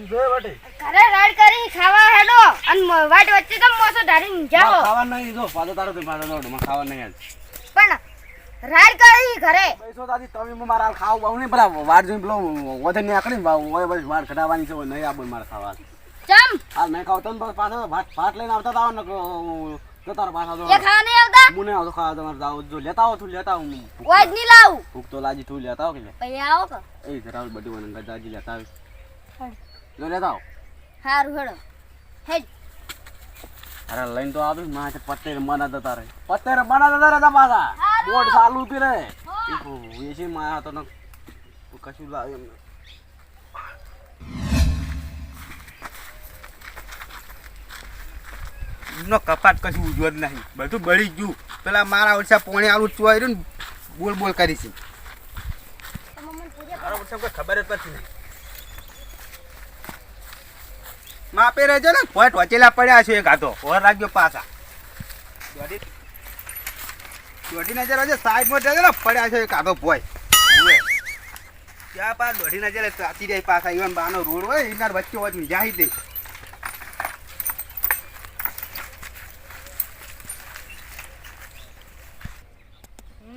જોય બટે ઘરે રાડ કરી ખાવા હેડો અને વાટ વચ્ચે તમ મોસો ધારીને જાઓ. ખાવા નહીં જો પાછો તારો તો પાછો દોડ માં ખાવા નહીં આજ પણ રાડ કરી ઘરે પૈસો દાદી તમે મારા ખાવ બાવ નહીં પેલા વાર જોઈને પેલો વધે ને આકડી બાવ ઓય બસ વાર કઢાવવાની છે નહીં આપો મારે ખાવા ચમ હાલ નહીં ખાવ તને પાછો ભાત લઈને આવતા તાવ ને તો તારો પાછા દો એ ખાવા નહીં આવતા મુને આવતો ખાવા તમારે જાવ જો લેતા આવો તું લેતા આવું ઓય જ નહીં લાવું ભૂખ તો લાજી તું લેતા આવો કે પછી આવો કે એ ધરાવ બધી મને ગદાજી લેતા આવે જો લેતા આવો હારું હેડો હેડ અરે લઈને તો આવે માથે પત્તેર મના દતા રે પત્તેર મના દતા રે પાછા બોટ ચાલુ પી રે એ છે માયા તો કશું લાવે એમને નો કપાટ કશું ઉજવત નહીં બધું બળી ગયું પેલા મારા ઓછા પોણી આલું ચોઈ રહ્યું ને બોલ બોલ કરી છે મારા ઓછા કોઈ ખબર જ પડતી નહીં માપે રહેજો ને પોઈન્ટ વચેલા પડ્યા છે એક હાથો ઓર રાખજો પાછા દોઢી નજર હજે સાઈડમાં રહેજો ને પડ્યા છે એક હાથો પોઈ ત્યાં પાસ દોઢી નજર ચાતી જાય પાછા ઈવન બાનો રોડ હોય એના વચ્ચે વચ્ચે જાહી દે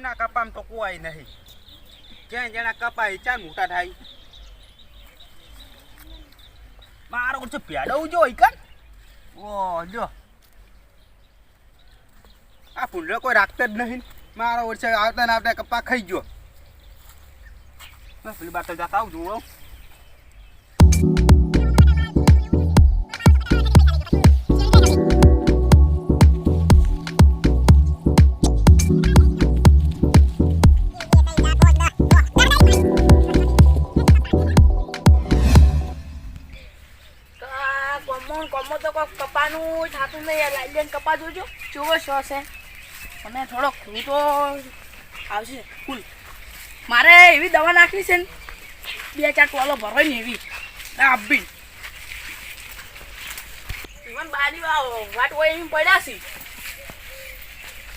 ના કપામ તો કોઈ નહીં જ્યાં જેના કપાય ચાર મોટા થાય મારો ઓછો પેડો જો ઈકન ઓ જો આ ફૂલડો કોઈ રાખતો જ નહીં મારો ઓછો આવતા ને આવતા કપા ખાઈ ગયો પેલી બાર તો જાતા આવું જોવો કોમો તો કોઈ કપાનું થાતું નહીં લાઈન કપા જોજો ચેવો શો છે મને થોડો ખૂ તો આવશે ફૂલ મારે એવી દવા નાખવી છે ને 2-4 ટોલો ભરાય ને એવી આપી ઇવન બારી વાટ હોય એમ પડ્યા છે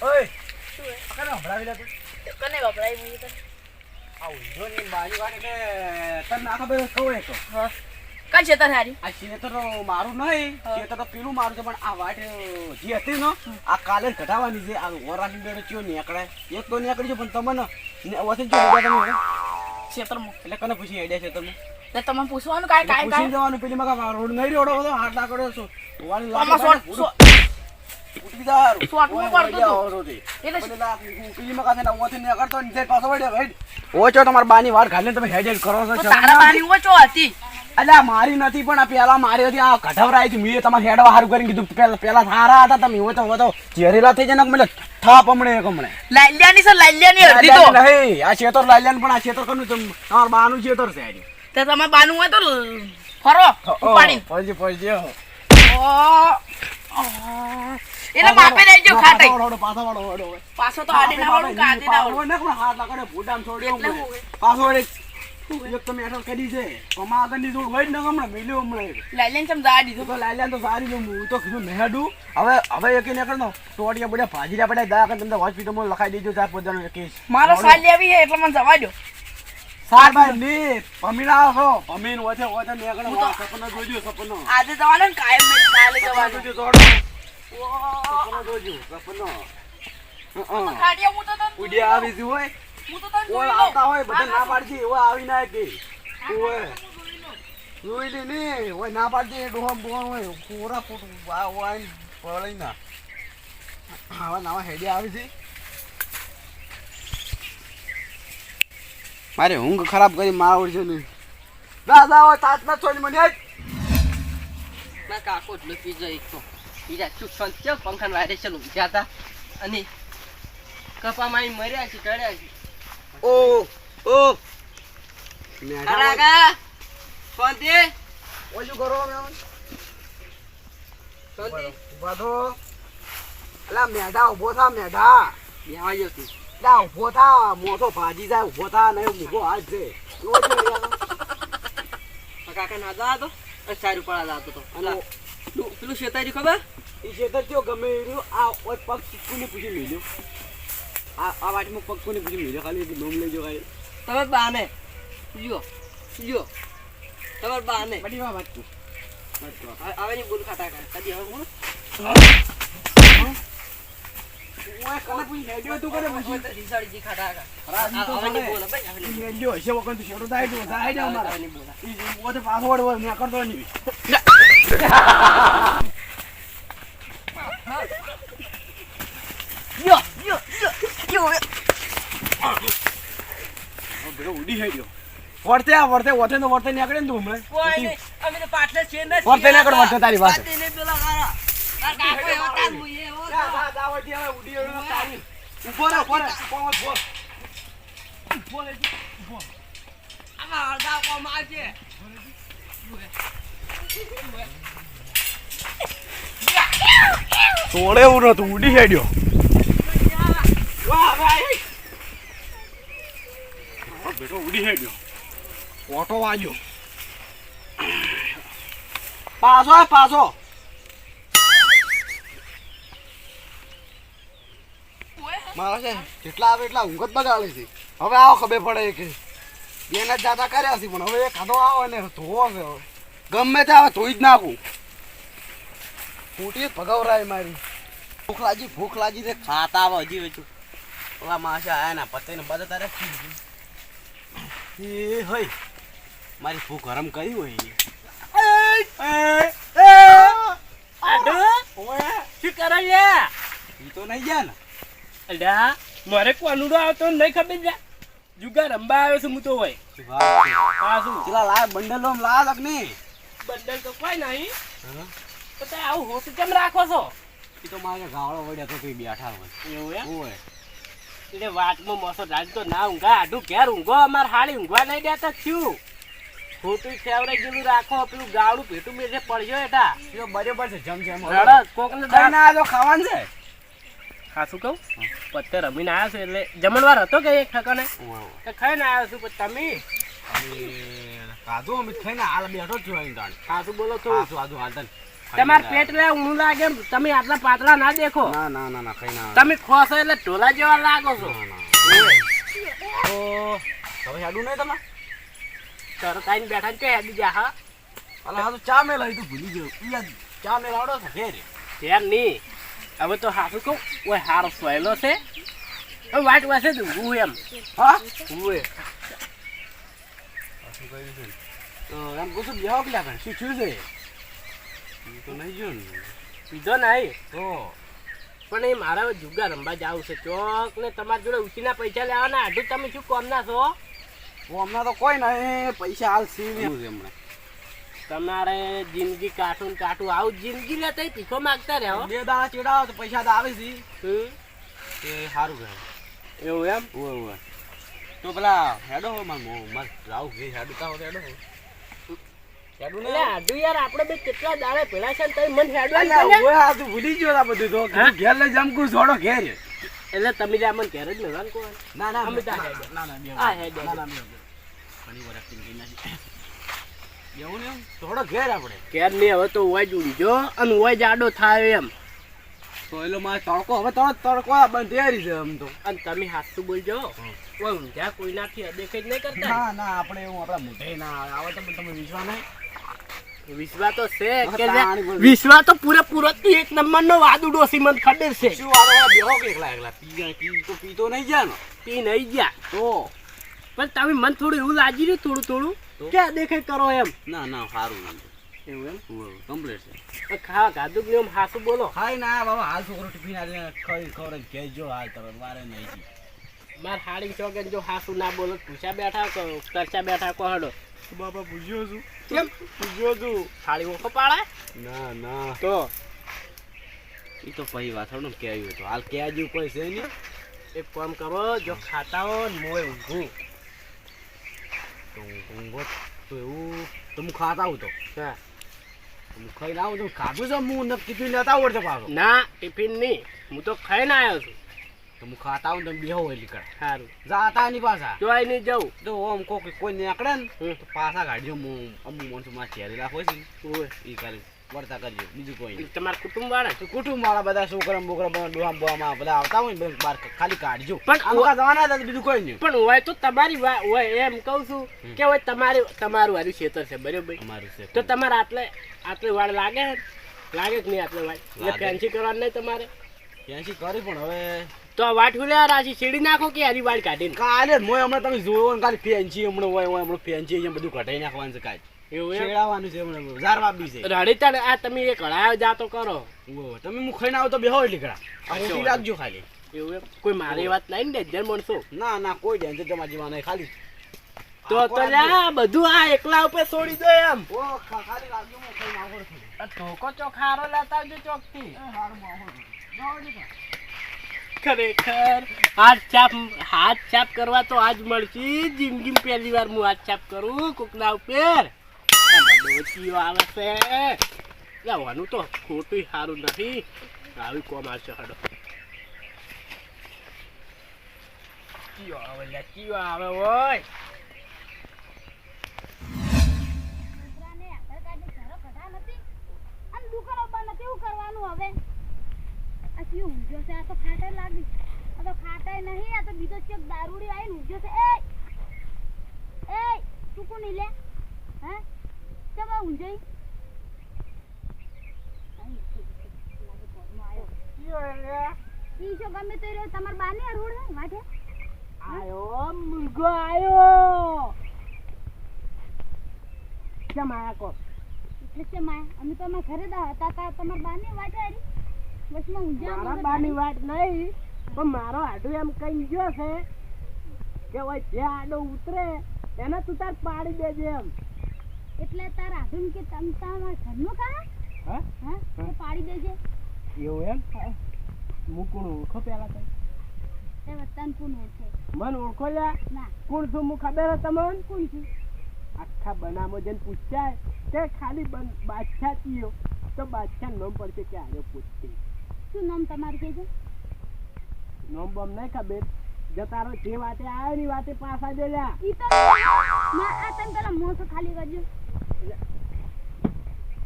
ઓય શું હે કને ભરાવી લે તું કને વપરાય મને તો આવ જો ને બારી વાટે કે તને ના ખબર કહું એક હા કઈ છે તારી આ ખેતર મારું નહીં ખેતર તો પેલું મારું છે પણ આ વાટ જે હતી ને આ કાલે જ ઘટાવાની છે આ ઓરાની બેડો ચિયો નીકળે એક તો નીકળી છે પણ તમને વસી જો તમે ક્ષેત્રમાં એટલે કને પૂછી આઈડિયા ખેતરમાં તે તમે પૂછવાનું કાય કાય પૂછી જવાનું પેલી મગા રોડ નહીં રોડો હતો હાથ લાકડો છો વાળી આમાં ઉઠી દાર શોર્ટમાં પડતો એટલે પેલી મગા ને ઓથી નીકળતો નીચે પાછો વળ્યો હેડ ઓચો તમાર બાની વાર ખાલી તમે હેડ કરો છો તારા બાની ઓચો હતી અલ્યા મારી નથી પણ આ પેલા મારી હતી આ કઢવરાઈ હતી મેં તમારે હેડવા હારું કરીને કીધું પેલા સારા હતા તમે હોય તો ઝેરેલા થઈ જાય ને મને થાપ હમણે એક હમણે લાલ્યાની છે લાલ્યાની અડધી તો નહીં આ છેતર લાલ્યાન પણ આ છેતર કનું તમાર બાનું છેતર છે આજી તે તમાર બાનું હોય તો ફરો ઉપાડી પહોંચી પહોંચી ઓ એને માપે રહેજો ખાટે પાછો વાળો પાછો તો આડે ના વાળું કાજે ના વાળું ને પણ હાથ લાકડે ભૂડામ છોડ્યો પાછો વળે એક તમે એઠો કરી છે કમા આગળની જોડ હોય ને હમણાં મેલ્યો હમણાં લાલ્યાને ચમ જા દીધું તો લાલ્યાન તો સારી જો હું તો કીધું મેહડું હવે એક નીકળનો ટોટિયા બધા ભાજીરા પડ્યા દા કે તમને હોસ્પિટલમાં લખાઈ દેજો 4-5 કેસ મારો સાલ લેવી છે એટલે મને જવા દો સાર ભાઈ ને પમીના છો પમીન ઓછે નીકળો સપનો જોજો સપનો આજે જવાનું ને કાયમ નહીં કાલે જવાનું જોજો જોડો સપનો જોજો સપનો ખાડિયા હું તો ઉડિયા આવી જ હોય હું તો તને કોણ આવતા હોય બધા ના પાડજી એવા આવી ના કે ઓય જોઈ લે ને ઓય ના પાડજી ડોહમ બોણ હોય પૂરા ફૂટ વાઈ પળઈ ના આવા નવા હેડિયા આવી છે મારે ઊંઘ ખરાબ કરી માવડ છે ને દાદા હોય તાત ના છોડી મને ના કાકો એટલું પીજો એક તો બીજા ચૂક છે પંખા વાયરેશન ઉભ્યા હતા અને કપામાં મર્યા છે ચડ્યા છે ઓ ઓ કાકા શાંતિ ઓલું કરો મેં શાંતિ બધો એલા મેઢા ઉભો થા મેઢા બેહવા ગયો તું લા ઉભો થા મોટો ભાજી જાય ઉભો થા નહીં મૂકો હાથ છે કાકા ના જા તો સારું પડા જતો તો અલા પેલું શેતારી ખબર એ ખેતર થયો ગમે રહ્યું આ પગ ચીકુને પૂછી મેલ્યો આ વાટમાં પગ કોને પૂછી મેલ્યો ખાલી નોમ લઈ જો ખાલી તમે બાને જો જો તમાર બાને બડી માં વાત તું હવે ની બોલ ખાતા કર કદી હવે બોલ ઓય કને પૂછી હેડ્યો તું કરે પછી રીસાડી ખાતા કર રા તો હવે ની બોલે બોલ ભાઈ હવે ની હેડ્યો હશે વખત તું શેડો દાઈ દો દાઈ દે અમારા હવે ની બોલ ઈ ઓ તો પાસવર્ડ હોય મે કરતો નહીં યો યો યો બેરો ઉડી હેડ્યો વર્તે ઓઠે નો વર્તે નીકળે ને તું હમણે કોઈ નહીં અમે તો પાછળ છે ને વર્તે નીકળ વર્તે તારી વાત ને પેલા ખારા તાર કાકો એવો તાર મુએ એવો જા વટી હવે ઉડી હેડ્યો તારી ઉભો રે ઉભો આમાં અડધા કોમ આવશે તોડે એવું નતું ઉડી હેડ્યો વાહ ભાઈ બેટો ઉડી હેડ્યો ઓટો વાગ્યો પાછો મારા છે જેટલા આવે એટલા ઊંઘ જ બગાડે છે હવે આવો ખબર પડે કે બેને જાતા કર્યા છે પણ હવે ખાધો આવે ને ધોવો છે હવે ગમે તે આવે ધોઈ જ નાખું ફૂટી ભગાવરાય મારી ભૂખ લાગી છે ખાતા આવે હજી હજુ ઓલા માસે આયા ના પતે ને બધા તારે એ હોય મારી ભૂખ ગરમ કરી હોય આડો શું કરે લે ઈ તો નહીં ગયા ને અલ્યા મારે કોનુડો આવતો નહીં ખબર છે જુગા રંબા આવ્યો છે હું તો હોય હા શું પેલા લાય બંડલ આમ લા લગ ને બંડલ તો કોઈ નહીં તો તે આવું હોશ કેમ રાખો છો ઈ તો મારે ગાવડો વડ્યા તો તું બેઠા હોય એવું એમ ઓય એટલે વાતમાં મોસો રાખતો ના ઊંઘા આડું ઘેર ઊંઘો અમારે હાડી ઊંઘવા નહીં દેતા થયું ખોટું ફેવરેટ જેવું રાખો પેલું ગાવડું પેટું મેં પડ્યો એટા ઈ તો બરાબર છે જમ જમ રડત કોકને કઈ ના આજો ખાવાનું છે હા શું કહું પત્તે રમીને આવ્યો છું એટલે જમણવાર હતો કે એક ઠકાને તો ખાઈને આવ્યો છું પણ તમે કાધું અમે ખાઈને હાલ બેઠો જ છું અહીં તાણ હા શું બોલો છો આજુ હાલ તમારે પેટ લે ઊંઘ લાગે એમ તમે આટલા પાતળા ના દેખો ના ના ના ના ખાઈ ના તમે ખોસો એટલે ઢોલા જેવા લાગો છો તો હવે હેડું નહીં તમે તરત આવીને બેઠા ને કે હેડી જા હા અલા હા તો ચા મેલા તું ભૂલી ગયો ઈ ચા મેલા આવડો છે ઘેર ત્યાર નહીં હવે તો હાથું કહું ઓય હારો સોયલો છે હવે વાટ વાસે જ ઊંઘું એમ હા ઊંઘે તો એમ પૂછું બેહો કે લાગે શું થયું છે ઈ તો નહીં જો ને પીધો નહીં તો પણ એ મારા હવે જુગા રમવા જાવું છે ચોક ને તમારી જોડે ઉછીના પૈસા લેવાના આડું તમે શું કોમના છો હમણાં તો કોઈ નહીં પૈસા હાલ સીવી એમણે તમારે જિંદગી કાઠું ને કાઠું આવું જિંદગી લેતા તીખો માગતા રહો બે દાણા ચેડાવો તો પૈસા તો આવે છે એ સારું કહે એવું એમ ઓય ઓય તો પેલા હેડો માર રાવ ઘી હેડો તા હેડો હેડો ને એટલે આડું યાર આપણે બે કેટલા દાડે પેલા છે ને તઈ મન હેડવા અલ્યા ઓય આ તું ભૂલી ગયો આ બધું તો કીધું ઘેર લઈ જમકું છોડો ઘેર એટલે તમે જે અમને ઘેર જ લેવાનું કહો ના ના અમે તા ના હેડો. ના ના બે આ હેડો. ના ના બે ઘણી વાર એક્ટિંગ કરી નાખી એવું ને થોડો ઘેર આપણે ઘેર નહીં હવે તો ઓય જોડી જો અને ઓય જાડો થાય એમ તો એલો મારે તડકો હવે તડકો બંધ તૈયારી છે આમ તો અને તમે હાથું બોલજો ઓય ઊંધા કોઈનાથી અદેખ જ નહીં કરતા ના ના આપણે એવું આપણા મોઢે ના આવે તો તમે વિશ્વાસ નહીં વિશ્વા તો છે હા, કે તાણી બોલ. વિશ્વા તો પૂરેપૂરો તું એક નંબરનો વાદુડો સિમંત ખબર છે શું વાળો બેહો કે એકલા એકલા પીતો નહીં ગયા ને પી નહીં ગયા તો પણ તમે મને થોડું એવું લાગી રહ્યું થોડું થોડું તો? કે અદેખાઈ કરો એમ ના ના સારું એવું એમ કમ્પ્લીટ છે તો ખાવા ગાધું ને એમ હાસું બોલો ખાઈ ના બાબા હાલ છોકરો ટિફિન આવીને ખાઈ ખબર કહેજો હાલ તરત વારે નહીં માર હાડી ચોકે જો હાસું ના બોલો પૂછા બેઠા કહો કરચા બેઠા કહો હડો બાબા પૂછ્યો છું કેમ પૂછ્યો તું થાળી ઓખો પાડે ના ના તો એ તો પછી વાથણું કહેવું હતું હાલ કહેજો કોઈ છે નહીં એક કામ કરો જો ખાતા હો ને મોય ઊંઘું તો ઊંઘો તો એવું તો હું ખાતા આવું તો હા હું ખાઈને આવું તો ખાધું છે હું ને ટિફિન લેતા આવડતો પાછો ના ટિફિન નહીં હું તો ખાઈને આવ્યો છું તો હું ખાતા આવું તમે બેહો હોય લીકડ સારું જાતા નહીં પાછા જોઈ નહીં જવું તો આમ કોઈ નીકળે ને હમ. તો પાછા ગાડીઓ અમુક માણસો માં ચેરી રાખો છે ને ઓય એ કરે વર્તા કરજો બીજું કોઈ નહીં. તમારા કુટુંબ વાળા તો કુટુંબ વાળા બધા છોકરા બોકરા બધા ડોહામ બોહામાં બધા આવતા હોય ને બહાર ખાલી કાઢજો. પણ આમાં જવાના હતા તો બીજું કોઈ નહીં. પણ હોય તો તમારી હોય એમ કહું છું કે હોય તમારું હારું ખેતર છે બરોબર, અમારું છે તો તમારે આટલે વાળ લાગે કે નહીં આટલે વાળ એટલે લાગે. ફેન્સી કરવાનું નહીં તમારે ત્યાંથી કરી પણ હવે તો વાટ હુલ્યા રાશી શેડી નાખો કે હારી વાળ કાઢીને કાલે મોય હમણાં તમે જોયો ને કાલે ફેન્સી હમણાં હોય હમણાં ફેન્સી અહીંયા બધું કઢાઈ નાખવાનું છે કાલે એવું એમ શેડાવાનું છે હમણાં ઝારવા બી છે. રડીતા આ તમે એક હળાયો જાતો કરો ઓહો, તમે મુખ ખાઈને આવો તો બેહો એટલી કરા આ અચ્છા. રોટી રાખજો ખાલી. એવું એમ કોઈ મારી વાત નહીં ને ડેન્જર માણસો ના ના કોઈ ટેન્શન તમારી જીવા નહીં ખાલી તો લ્યા બધું આ એકલા ઉપર છોડી દો એમ ઓ ખાલી રાખજો મુખ ખાઈને આવો થોડી. આ ઢોકો ચોખારો લેતા આવજો ચોકથી હારું આવો જાઓ ને. ખરેખર હાથ છાપ કરવા તો આજ મળશે જિંદગી પહેલી વાર હું હાથ છાપ કરું કોકના ઉપર ડોચીઓ આવે છે લાવવાનું તો ખોટું સારું નથી આવી કોમ આવશે હડો કીઓ આવે લે કીઓ આવે ઓય છોકરાને આધાર કાર્ડની ઘરો કઢા નથી અને દુકાનો બંધ નથી. શું કરવાનું હવે? આ શું ઊંઘ્યો છે? આ તો ખાટે લાગી. આ તો ખાટાય નહીં, આ તો બીજો ચેક દારૂડી આવીને ઊંઘ્યો છે. એ તું કોની લે? હે ચમ ઊંઝાઈ? ઈ શું ગમે તે રહ્યો તમાર બાને રોડ હે વાઠે આયો મુર્ગો આયો કેમ આયા કો એટલે છે માં અમે તો અમાર ઘરે દા હતા તા તમાર બાને વાઠે આરી બસમાં ઊંઝા મારા બાની વાત નહીં પણ મારો આડો એમ કહી ગયો છે કે ઓય જે આડો ઉતરે એને તું તાર પાડી દેજે એમ એટલે તાર આધુન કે તમ તમાર ઘરનો કા હા હા તો પાડી દેજે. એવું એમ મૂકું ઓળખો પેલા તો એ વતન પૂન છે મન ઓળખો લ્યા ના કોણ છું હું ખબર હે તમને કોણ છે? આખા બનામો જઈને પૂછાય કે ખાલી બાદશાહ થયો તો બાદશાહ નામ પડશે કે આર્યો પૂછશે શું નામ તમારું કહેજો? નામ બમ નહીં ખબર જો તારો જે વાતે આવ્યો ની વાતે પાછા જો લ્યા ઈ તો ના આ તમ પેલા મોસો ખાલી કરજો.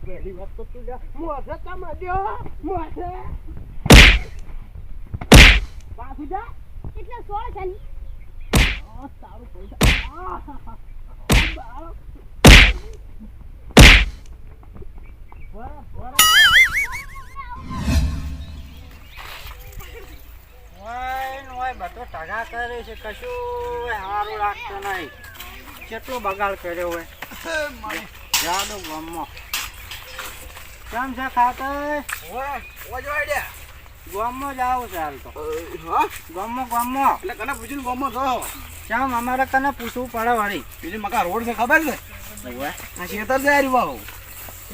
પહેલી વાત તો તું લ્યા મોઢે તમે દ્યો મોઢે પાછું જા એટલે 16 છે ની સારું પૈસા બધો ટગા કરે છે કશું સારું લાગતું નહીં. કેટલો બગાડ કર્યો હોય જાડો ગામમાં કેમ છે ખાતર ગામમાં જ આવું છે હાલ તો ગામમાં એટલે કને પૂછ્યું ગામમાં તો કેમ અમારે કને પૂછવું પડે વાળી બીજું મકા રોડ છે ખબર છે આ ખેતર છે યાર બાબુ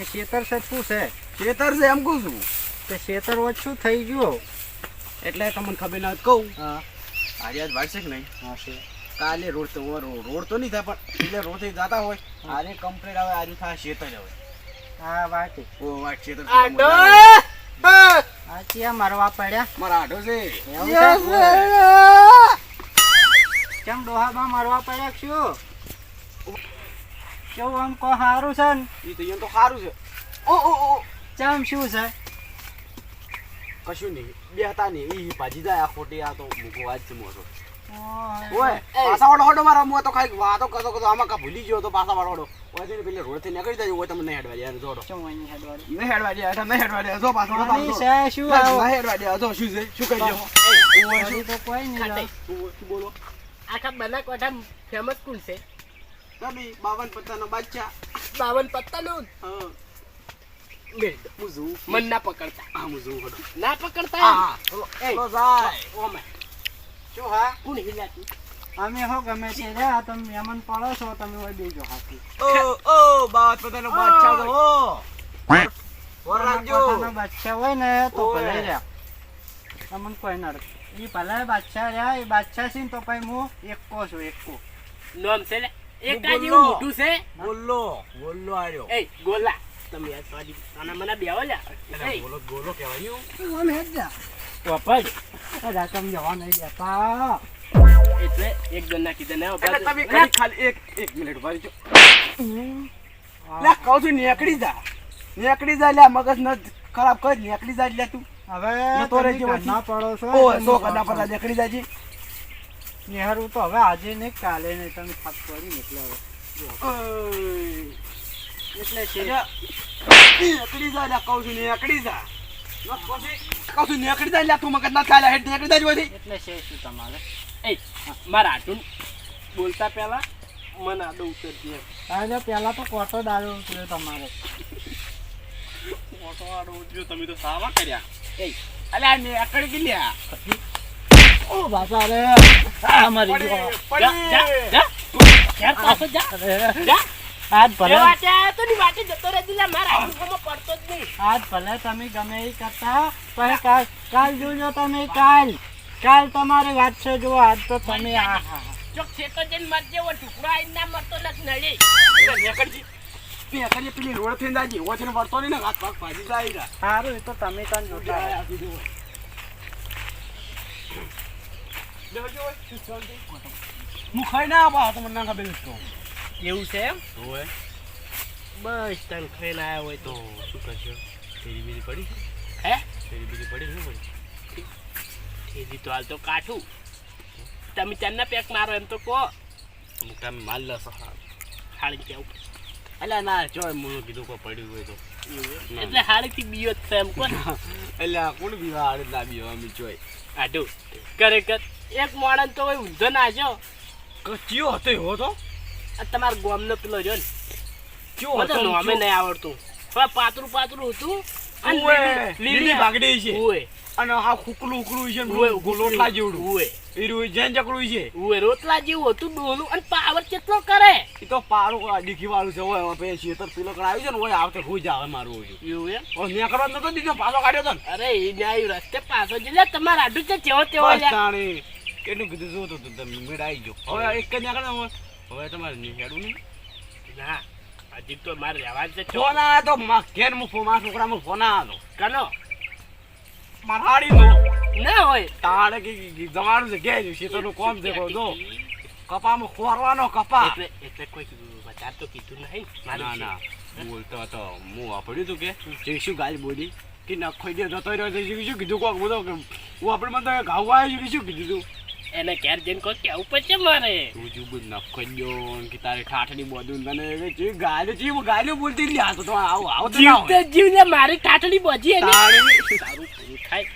એ ખેતર છે શું છે ખેતર છે એમ કહું છું તે ખેતર ઓછું થઈ ગયું એટલે તમને ખબર ના કહું હા આજે આજ વાળશે કે નહીં હા છે કાલે રોડ તો નહીં થાય પણ એટલે રોડ થઈ જતા હોય આજે કમ્પ્લીટ આવે આજે થાય ખેતર હવે હા વાત ઓ વાત ખેતર આડો આ ક્યાં મારવા પડ્યા મારા આઢો છે કેમ ડોહાબા મારવા પડ્યા શું કેવું આમ કો સારું છે ને ઈ તો સારું છે ઓ ચમ શું છે કશું નહીં બે હતા ને ઈ ભાજી જાય આ ખોટી આ તો મૂકો આજ છે મોટો ઓય પાછા વાળો હડો મારા મો તો ખાલી વાતો કરતો આમાં કા ભૂલી ગયો તો પાછા વાળો ઓય થી પેલે રોડ થી નીકળી જાય ઓય તમને હેડવા દે જોડો નહીં હેડવા દે જો પાછો તો શું આવો નહીં હેડવા દે જો શું છે શું કરી લ્યો ઓય શું તો કોઈ નહીં શું બોલો આખા બનાસકાંઠા ફેમસ કોણ છે તમે 52 પત્તાનો બાદશાહ 52 પત્તાનું હા મેલ મુઝુ મન ના પકડતા આ મુઝુ હડો ના પકડતા હા એ લો જાય ઓમે શું હા કોણ હિલાતું અમે હો ગમે છે રે આ તમે મહેમાન પાડો છો તમે હોય બેજો હાથી ઓ બાત પતાનો બાદશાહ તો ઓ રાખજો બાદશાહ હોય ને તો ભલે રે તમને કોઈ ના ઈ ભલે બાદશાહ રે ઈ બાદશાહ છે તો પછી હું એકકો છું એકકો નામ છે લે એક જ એવું મોટું છે બોલો આર્યો એ ગોલા તમે યાર સાડી આના મને બેહો લ્યા એ ગોલો કહેવાય તું ઓમ હેડ જા વપડ અરે તમે જવા નહીં દેતા એટલે એક જણના કીધે ને એટલે તમે ખાલી એક મિનિટ ઉભા રહેજો લે કહું છું નીકળી જા નેકડી જાય લ્યા, મગજ ન ખરાબ કર, નેકડી જાય લ્યા તું. હવે નતો તમે રહેજો ઘરના પડો છો ઓય તમે સો કના પાછા. પતા નેકડી જાય છે. નેહરું તો હવે આજે નહીં કાલે નહીં તમે થાક પડી એટલે હવે ઓય. એટલે છે અલ્યા, નેકડી જાય લ્યા, કહું છું નેકડી જા. ન પછી કહું છું નેકડી જાય લ્યા, તું મગજ ના ચાલે, હેડ નેકડી જાય જોઈથી. એટલે છે શું તમારે એ મારા આટું બોલતા પહેલા મને આડો ઉતરતી એમ. આજે પહેલા તો કોટો ડાળ્યો છે તમારે મોટો આડો ઉતર્યો, તમે તો સાવા કર્યા. એ અલ્યા નેકડી કે લ્યા. ઓ બાપા રે આ મરી ગયો જા જા જા યાર પાછો જા જા. આજ ભલે એ વાટે આયો તો ની વાટે જતો રહે દિલા, મારા આટું પડતો જ નહીં. આજ ભલે તમે ગમે એ કરતા પણ કાલ જોજો તમે કાલ તમારી વાત છે જો આજ તો તમે આ જો ખેતો જઈને મરજે, ઓ ટુકડો આઈને ના મરતો નક નડી. નેકડી નેકડી પેલી રોડ થી જાય, ઓ છે ને વળતો નહીં ને, હાથ પગ ભાજી જાય રા. સારું એ તો તમે કાન જોતા આ બીજું હોય. દેવજો હોય, શાંતિ. હું ખાઈ ના આવા તો મને ના ખબર તો. એવું છે એમ? ઓય બસ તને ખાઈને આવ્યા હોય તો શું કરશો? ફેરી બીજી પડી હે? ફેરી બીજી પડી શું પડી? ફેરી તો હાલ તો કાઠું. તમે ચારના પેક મારો એમ તો કહો. અમુક ટાઈમ માલ લસો હાળી કેવું. અલ્યા ના ચોય મું કીધું કોઈ પડ્યું હોય તો. એટલે હાળીથી બીયો જ છે એમ કહો ને. અલ્યા કોણ બીવા આડે ના બીવા અમે ચોય. આડું ખરેખર એક મોડન તો હોય ઊંધો નાખ્યો. કચ્યો હતો એવો તો. આ તમારા ગોમનો પેલો રહ્યો ને, કયો મને તો નામે નહીં આવડતું. હવે પાતળું પાતળું હતું અને ઓય, લીલી બાગડી છે. ઓય અને આ ખુકલું ઉકલું છે ઓય ગોલોટલા જેવડું. ઓય ઈરું જેન ચકડું છે. ઓય રોટલા જેવું હતું ડોલું, અને પાવર કેટલો કરે. એ તો પારું ડીકી વાળું છે. ઓય હવે પછી તો પેલો કરાવ્યું છે ને, ઓય આવતે હુઈ જાવે મારું ઓય. એવું એમ? ઓ નેકળો નતો દીધો, પાછો કાઢ્યો તો ને. અરે એ ન્યાય રસ્તે પાછો જઈને તમારે આડું છે તેવો તેવો બસ લ્યા. તાણી કેટલું કીધું જોતો તો તમે મેળ આવી ગયો. હવે એક જ નેકળો હવે તમારે હેડું નહીં. ના હજી તો મારે રહેવા જ છે. ફોન આવ્યો તો ઘેર મૂકો, મારા છોકરામાં ફોન આવ્યો કનો તો મારા હાડીનો. ના હોય તાણે કે જવાનું છે ઘેર શીતળનું કોમ છે કહું જો કપામાં ખોરવાનો કપા. એટલે કોઈ વધારે તો કીધું નહીં ના ના બોલતો હતો હું વાપર્યું તું કે જે શું ગાય બોલી કે નખોઈ દે જતો રહ્યો છે. શું કીધું કોક બધો કે હું આપણે મને ઘાવ આવ્યું કે શું કીધું તું. એને ઘેર જઈને કોઈ કેવું પડશે મારે. તું જુ બધું નખોઈ દો કે તારે ઠાઠડી બોધું તને જે ગાયલું બોલતી લે આ તો આવું આવું તો ના જીવતે હોય. જીવને મારી ટાટડી બોજી એને તારે સારું પૂરું થાય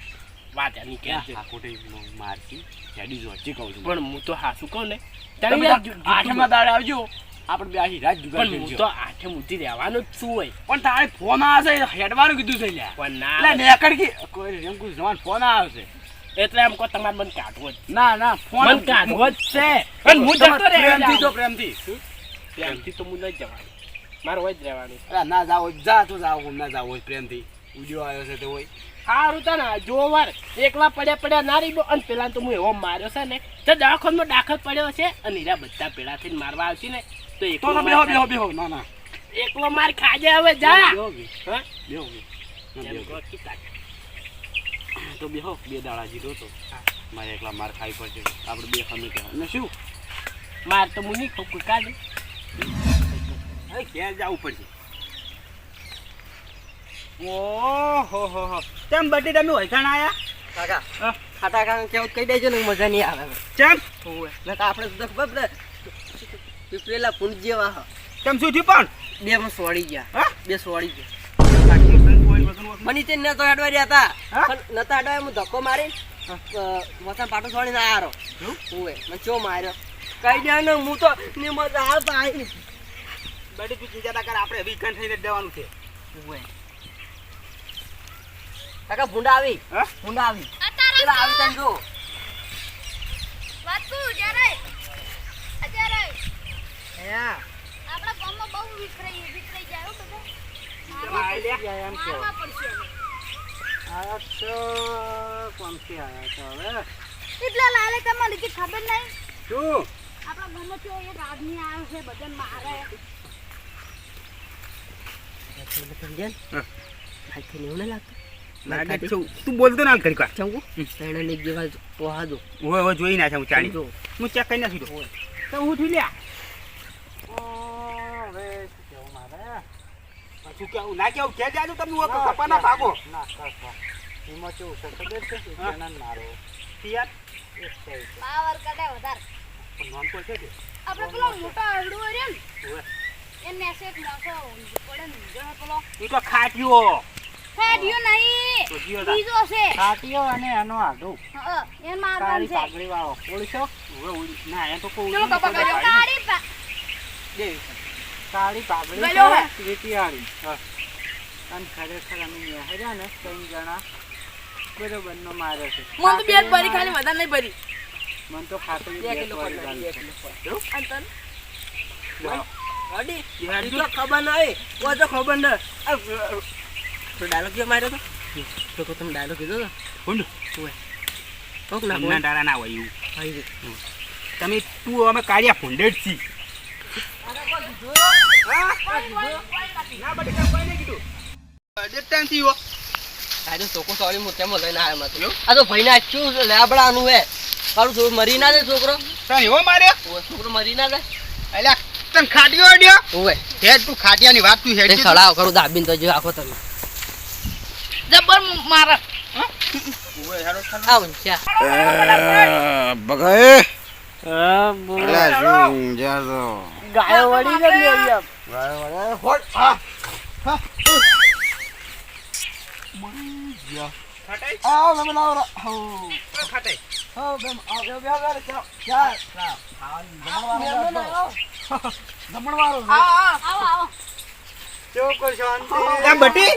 વાત એની કે છે. આ ખોટી મારતી હેડી જોચી કહું છું. પણ હું તો હાસું કહું ને તમે આઠમા દાડે આવજો, આપણે બે આખી રાત જુગાર પણ હું કરજો. તો આઠે મુદ્દી રહેવાનું જ છું હોય. પણ તારે ફોન આવે છે હેડવાનું કીધું છે લ્યા. પણ એટલે ના નેકળ કે કોઈ રેમકુ જવાન ફોન આવે છે. એટલે એમ કહો તમારે મને કાઢવો જ ના ના ફોન મને કાઢવો જ છે. પણ હું જતો રહે પ્રેમથી તો પ્રેમથી. પ્રેમથી તો હું નહીં જવાનું, મારે હોય જ રહેવાનું. અરે ના જાવ જા તો જાવ ના જાવ હોય પ્રેમથી. ઉડ્યો આવ્યો છે તો હોય. સારું તા ને જો વાર એકલા પડ્યા ના રહી અને પેલા તો હું એવો માર્યો છે ને તો દવાખાનામાં દાખલ પડ્યો છે અને એરા બધા પેલા થઈને મારવા આવશે ને તો તો એકલો તો બેહો બેહો બેહો. ના ના એકલો માર ખાજે હવે જા. બેહો કે. હા? બેહો કે. ના, એમ બેહો કહો કે કાઢ. કે. તો બેહો બે દાડા જીરો તો મારે એકલા માર ખાઈ પડશે. આપણે બે ખમી કે ને શું માર તો મુની કોઈ કાઢે. હવે ક્યાં જવું પડશે. ઓહો હો હો તેમ બટી તમે વૈસાણ આયા કાકા હા? ખાટા કાકા કેવું કહી દેજો ને મજા નહીં આવે ચમ ને તો આપણે તો ખબર પીપળેલા કુંડ જેવા હ. તેમ શું થયું પણ બે માં સોડી ગયા હા? બે સોડી ગયા મને તે નતો અડવા રહ્યા હતા હા? પણ નતા અડવા હું ધક્કો મારી વતન પાટો છોડી ના આરો હું મને ચો માર્યો કઈ દે ને હું તો ને મજા હાલ પાઈ બટી તું ચિંતા ના કર આપણે વીકન થઈને જ દેવાનું છે કાકા ભૂંડા આવી હા? ભૂંડા આવી પેલા આવી તને જો વાત કરું જ્યારે અત્યારે હા આપણા ગામમાં બહુ વિખરાઈ જાય હો બધા. આયા એમ છો મારવા પડશે હવે. આયા છો કોણથી આયા છો હવે એટલા લાલે તમને કે ખબર નહીં શું આપણા ગામમાં તો એક આદમી આવ્યો છે બધાને મારે. તું બોલતો ના કરી કા ઓય જોઈ ના છે હું ચાલી હું ચેક કરી નાખી દઉં તો હું થી લ્યા હવે શું કેવું મારે શું કેવું ના કેવું કે જાજો તમે કપાના ભાગો ના કાકા એમાં કેવું છે ખબર છે હા. જણાને મારો યાર 100 પાવર કટે વધારે પણ નામ તો છે કે આપણે પેલો મોટો આવડું હોય ને ઓવે. એ મેસેજ મોટો પડે ને જો પેલો ઈ તો ખાટ્યો ફેડ્યો નહીં તો જીઓ તા. બીજો છે કાટીઓ અને એનો આડું હા એ મારવાનું કાળી છે પાઘડી વાળો ઓળખો ઓવે ઉડી ના એ તો કોઈ ચલો કપા કર્યો. કાળી પા કાળી પાઘડી ગયો હે. છે, વીંટીવાળી. અને ખરેખર અમે હેર્યા ને 3 જણા બરોબરનો માર્યો છે મને તો બે જ ભરી ખાલી વધારે નહીં ભરી મને તો ખાતરી 2 બે કિલો વાળી પકડાવી, ગાલી 2 છે. કિલો. અને તને અડી, ઈ તો ખબર નહીં. કોઈ તો ખબર નહીં. તો ડાયલોગ જે માર્યો તો તો તમે ડાયલોગ કીધો તો હુંડ કોક ના ના ડાળા ના હોય એવું ભાઈ રે. તમે તું અમે કાળિયા ફૂંડેડ છી ના બડી કામ કોઈ નહીં કીધું ડેટાન થી હો આજે છોકરો સોરી હું તેમાં લઈને આવ્યો નથી. આ તો ભાઈને આચું લેબડાનું હે. મારું છોકરો મરી ના જાય છોકરો. તને એવો માર્યો ઓવે, છોકરો મરી ના જાય. અલ્યા તને ખાટ્યો અડ્યો ઓવે. હેડ તું ખાટિયાની વાત તું હેડ તે સડાવ કરું દાબીને તો જો આખો તમે. જબર મારે ઓવે હેડો આવ ચા. બગાએ હા, બોલો. શું જાતો ગાયો વળી ગઈ ને અહીંયા. હોટ આ આવ તમે લાવો હો ખાટે હો બેમ આવ બે બે ચાર જમણવારો આવો આવો ચોકો શાંતિ આ બટી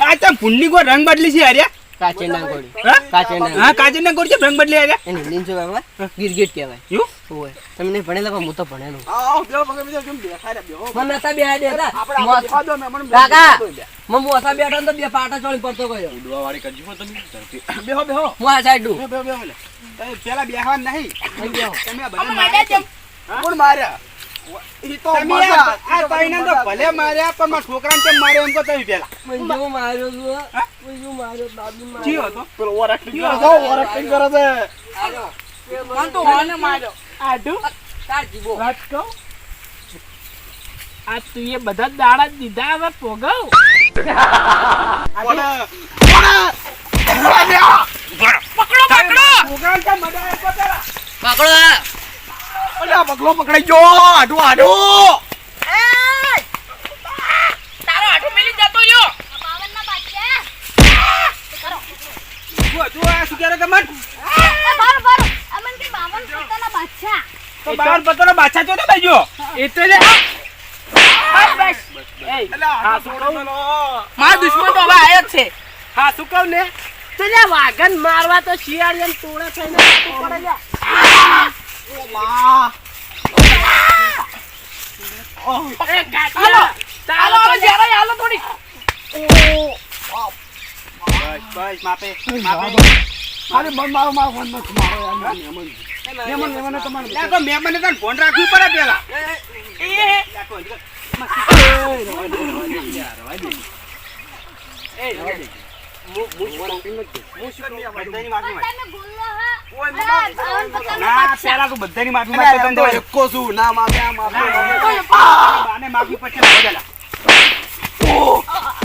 આ તમ પુન્ની કો રંગ બદલી છે અરે કાચેંડા ગોળી. હા કાચેંડા. હા કાજે ને ગોળ છે રંગ બદલી અરે એને હિન્દી શું કહેવાય? ગિરગિટ કહેવાય. યુ ઓવે. તમે નહીં ભણેલા પણ હું તો ભણેલો. આવ બે બગે બીજો કેમ બેઠા રે બેહો મને નતા બેહાડે હતા. આપણે આપણે દો મે મને કાકા મમ મોસા બેઠો ને તો બે પાટા ચોળી પડતો ગયો. ઉડવા વાળી કરજો હો તમે બેહો બેહો હું આ સાઈડ ડું. બેહો બેહો લે એ પેલા બેહવા નહીં નહીં બેહો. તમે આ અમે બધા માર્યા માર્યા જેમ કોણ માર્યા ઈ તો તમે આ તઈને તો ભલે માર્યા પણ મારા છોકરાને કેમ માર્યો એમ કો તમે પેલા મને જો માર્યો છું. મને માર્યો દાદી માર્યો. જીઓ તો પેલો ઓવરએક્ટિંગ કરે છે ઓવરએક્ટિંગ કરે છે આજો. મને તો હોને માર્યો આડું તાર જીવો. વાત કહું આ તું એ બધા દાડા જ દીધા હવે પોગાવ પકડો આ. પગલો પકડાઈ ગયો આડું આડું તારો આઠું મિલી જતો રહ્યો બાવનના બાદશાહ તું આ શું કરે કમન બારો બારો અમન કે 52 પોતાના બાદશાહ તો બાવન પતોનો બાદશાહ તો ને બેજો એ તો લે બસ એ હા છોડો મારા દુશ્મન તો હવે આયો જ છે હા શું કહું ને તો લે વાઘન મારવા તો શિયાળિયાને ટોળા થઈને આવવું પડે લ્યા. એ ગાંઠિયા, ચાલો હાલો તો જરા હાલો થોડી બસ બસ માપે માપે અરે મન મારો મારો ફોન મત મારો યાર મહેમાન મહેમાન તમારે લે તો મહેમાનને તને ફોન રાખવી પડે પેલા બધાની માફી માંગ. તમે ગુલ્લો હા ઓય અરે, મમ્મા. 52 પોતાના ના બાદશાહ પેલા તું બધાની માફી માંગતો તને તો એકો છું ના માફી આ માફી બાને માફી પછી ના બોલેલા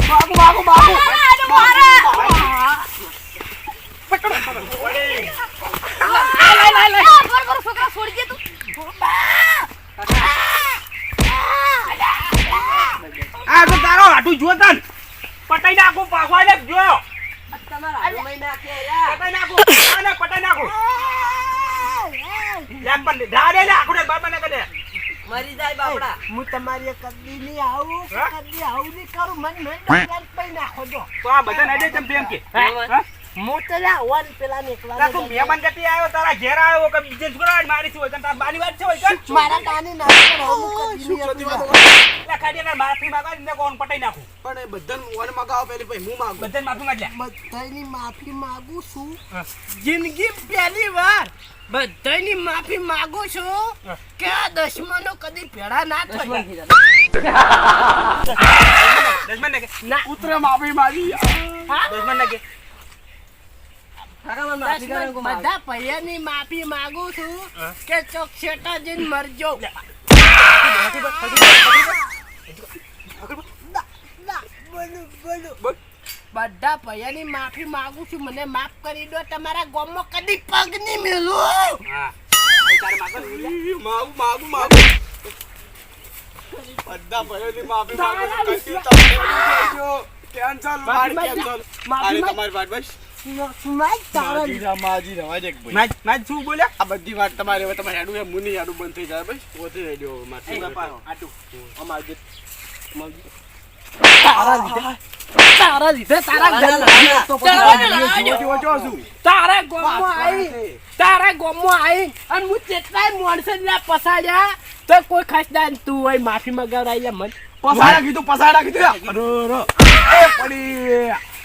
માગુ માગુ માગુ આડો મારા બરો બરો છોકરા છોડી દે તું આ તો તારો હાટુ જો તન પટાઈ નાખું પાખવા ને જો તમારા હાથમાં નાખે યાર. પટાઈ નાખું આને પટાઈ નાખું લે પણ ધારે ને આખું બાબા ને કદે મરી જાય બાપડા. હું તમારી કદી નહીં આવું હા? કદી આવું નહીં કરું મને મેં પૈ નાખો દો તો આ બધા નડે તેમ તેમ કે હા? હું તો લ્યા વન પેલા લા નીકળવા તું મહેમાન ગતિ આવ્યો તારા ઘેર આવ્યો કે બીજે છોકરા મારી છે હોય કે તાર બાની વાત છે હોય કે મારા કાની ના કરો હું કદી નહીં આવું. લે ખાડી ને માફી માંગવા ને કોણ પટાઈ નાખું પણ એ બધાને વન મગાવો પેલી ભાઈ હું માગું બધાને માફી માંગ લે બધાની માફી માંગુ છું હા. જિંદગી પહેલી વાર બધાની માફી માંગુ છું કે આ દુશ્મનો કદી ભેળા ના થાય દુશ્મન થઈ જાય. દશમન ને કે ના ઉતરે માફી માંગી દશમન ને કે કાકા મને માફી કરે કો માર. બધા પૈયાની માફી માંગુ છું કે ચોક શેટા જઈને મરજો બધા ભૈયાની માફી માંગુ છું, મને માફ કરી દો. તમારા ગામમાં કદી પગ નહીં મેલું. માગું બધા ભાઈઓની માફી માંગુ છું. કેન્સલ માફી કેન્સલ માફી અરે તમારી વાત બસ સુનાય તારા માજી રવાજ એક ભાઈ મેચ શું બોલ્યા આ બધી વાત તમારી હવે તમારે હેડું મુની હેડું બંધ થઈ જાય બસ ઓથી રેડિયો મારતી આટુ અમાર તારા લીધે તારા ગોમમાં આવી અને હું કેટલાય માણસો પસાડ્યા તો કોઈ ખસદા તું હોય માફી મગાવરાઈ લે મન પસાડા કીધું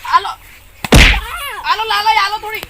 હાલો હાલો લાલા હાલો થોડી